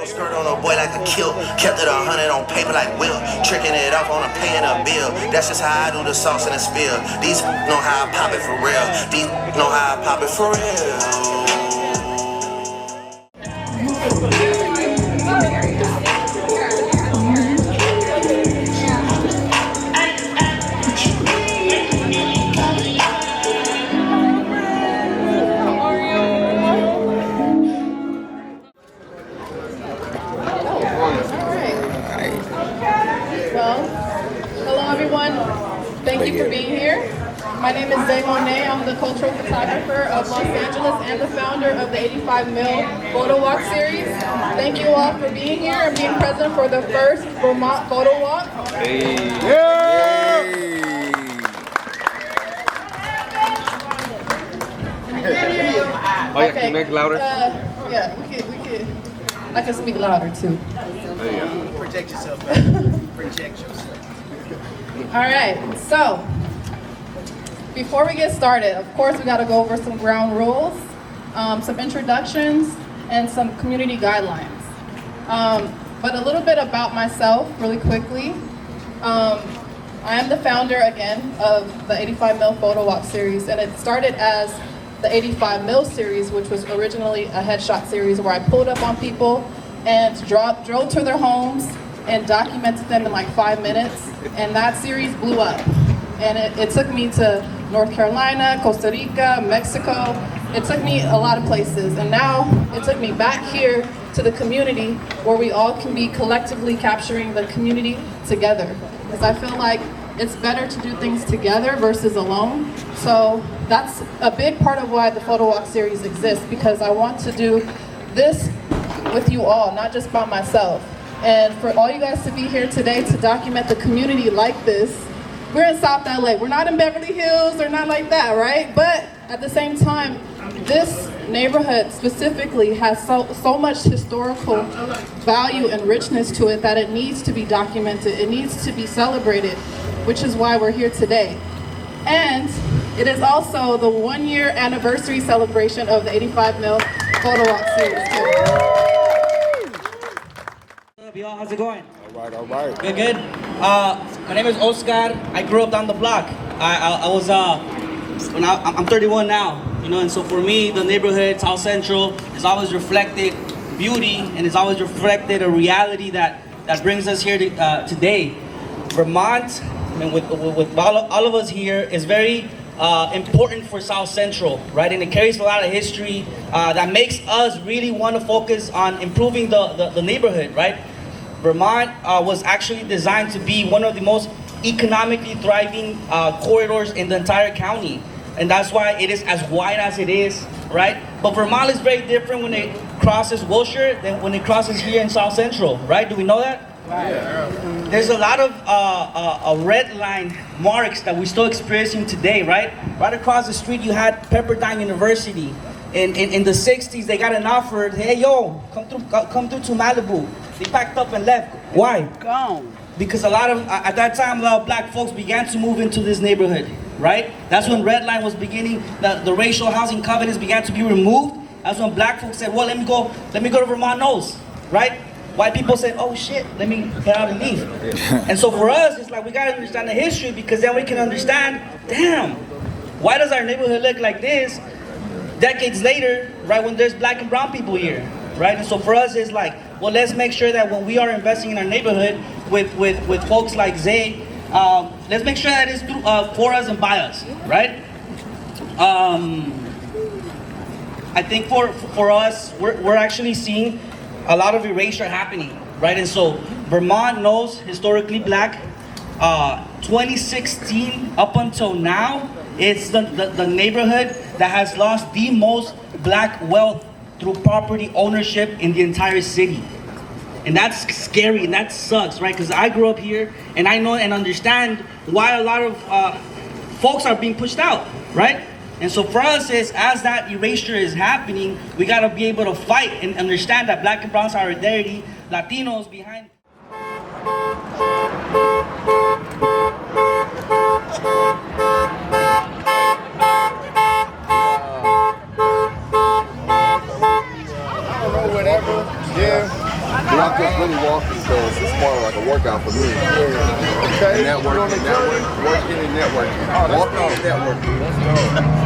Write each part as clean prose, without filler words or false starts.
Skirt on a boy like a kilt, kept it 100 on paper like Will, tricking it off on a paying a bill. That's just how I do the sauce and the spill. These know how I pop it for real. These know how I pop it for real. Thank you for being here. My name is Zay Monet. I'm the cultural photographer of Los Angeles and the founder of the 85 Mil Photo Walk series. Thank you all for being here and being present for the first Vermont Photo Walk. Hey. Oh yeah, can you make it louder? Yeah, we could. I can speak louder too. There you go. Project yourself, man. Project yourself. All right, so before we get started, of course, we got to go over some ground rules, some introductions, and some community guidelines. But a little bit about myself, really quickly. I am the founder, again, of the 85 Mil Photo Walk series, and it started as the 85 Mil series, which was originally a headshot series where I pulled up on people and drove to their homes and documented them in like 5 minutes, and that series blew up. And it took me to North Carolina, Costa Rica, Mexico. It took me a lot of places, and now it took me back here to the community where we all can be collectively capturing the community together. Because I feel like it's better to do things together versus alone. So that's a big part of why the Photo Walk series exists, because I want to do this with you all, not just by myself. And for all you guys to be here today to document the community like this, we're in South LA. We're not in Beverly Hills or not like that, right? But at the same time, this neighborhood specifically has so much historical value and richness to it that it needs to be documented. It needs to be celebrated, which is why we're here today. And it is also the 1-year anniversary celebration of the 85 Mil Photo Walk series too. Y'all, how's it going? All right. Good. My name is Oscar. I grew up down the block. I'm 31 now, you know, and so for me, the neighborhood, South Central, is always reflected beauty, and it's always reflected a reality that brings us here today. Vermont, I mean, with all of us here, is very important for South Central, right? And it carries a lot of history that makes us really want to focus on improving the neighborhood, right? Vermont was actually designed to be one of the most economically thriving corridors in the entire county. And that's why it is as wide as it is, right? But Vermont is very different when it crosses Wilshire than when it crosses here in South Central, right? Do we know that? Yeah. There's a lot of red line marks that we're still experiencing today, right? Right across the street, you had Pepperdine University. In the 60s, they got an offer, hey, yo, come through to Malibu. They packed up and left. Why? Gone. Because at that time, a lot of black folks began to move into this neighborhood, right? That's when red line was beginning, the racial housing covenants began to be removed. That's when black folks said, well, let me go to Vermont Nose, right? White people said, oh shit, let me get out and leave. And so for us, it's like we gotta understand the history, because then we can understand, damn, why does our neighborhood look like this decades later, right, when there's black and brown people here, right? And so for us, it's like, well, let's make sure that when we are investing in our neighborhood with folks like Zay, let's make sure that it's through, for us and by us, right? I think for us, we're actually seeing a lot of erasure happening, right? And so Vermont knows historically black. 2016 up until now, it's the neighborhood that has lost the most black wealth through property ownership in the entire city. And that's scary, and that sucks, right? Because I grew up here, and I know and understand why a lot of folks are being pushed out, right? And so for us, as that erasure is happening, we gotta be able to fight and understand that black and brown solidarity, Latinos behind. Whatever. Yeah. But I'm just really walking because it's more like a workout for me. Okay. Networking, working and networking. Walking and networking. Let's go.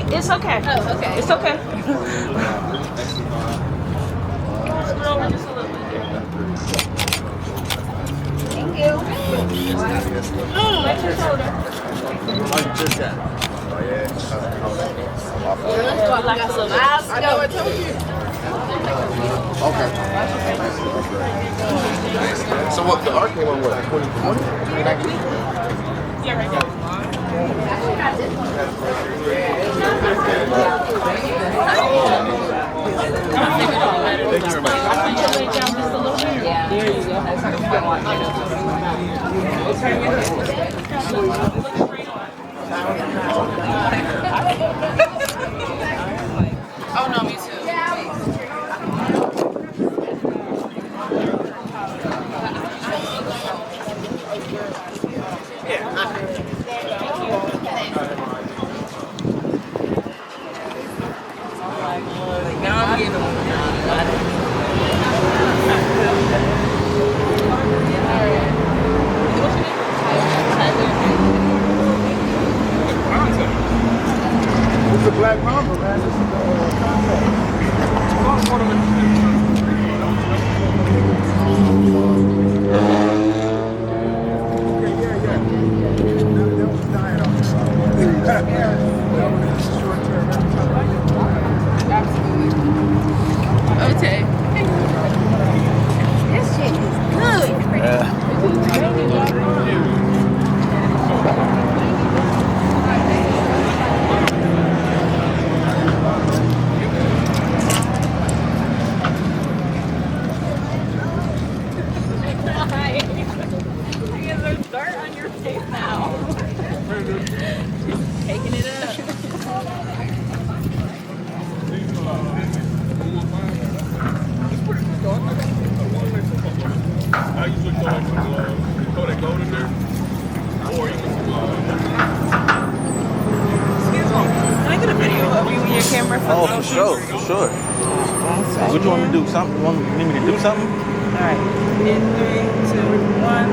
It's okay. Oh, okay. It's okay. Scroll over just a little bit. Thank you. Where's your shoulder? Oh, you just got. Oh, yeah. Relax a little bit. I know, I told you. Okay. So what the art came on what? 2020? 2019? Yeah, right there. Thank you very much. Yeah. There you go. Oh no, me too. do something? You need me to do something? All right. In 3, 2, 1.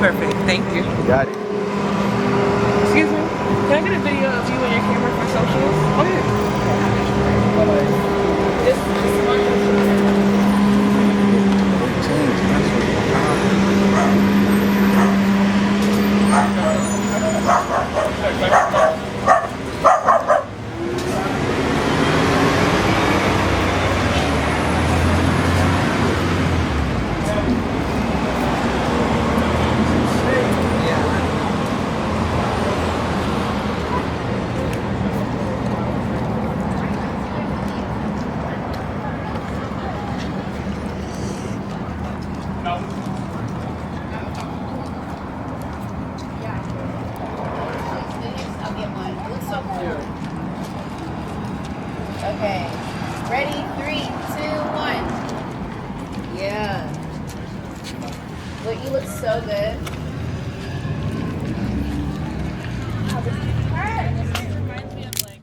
Perfect. Thank you. Got it. Excuse me. Can I get a video of you and your camera for socials? Oh yeah. Just one. I'll get one. It looks so cool. Okay. Ready? 3, 2, 1. Yeah. Wait, you look so good. Reminds me of like.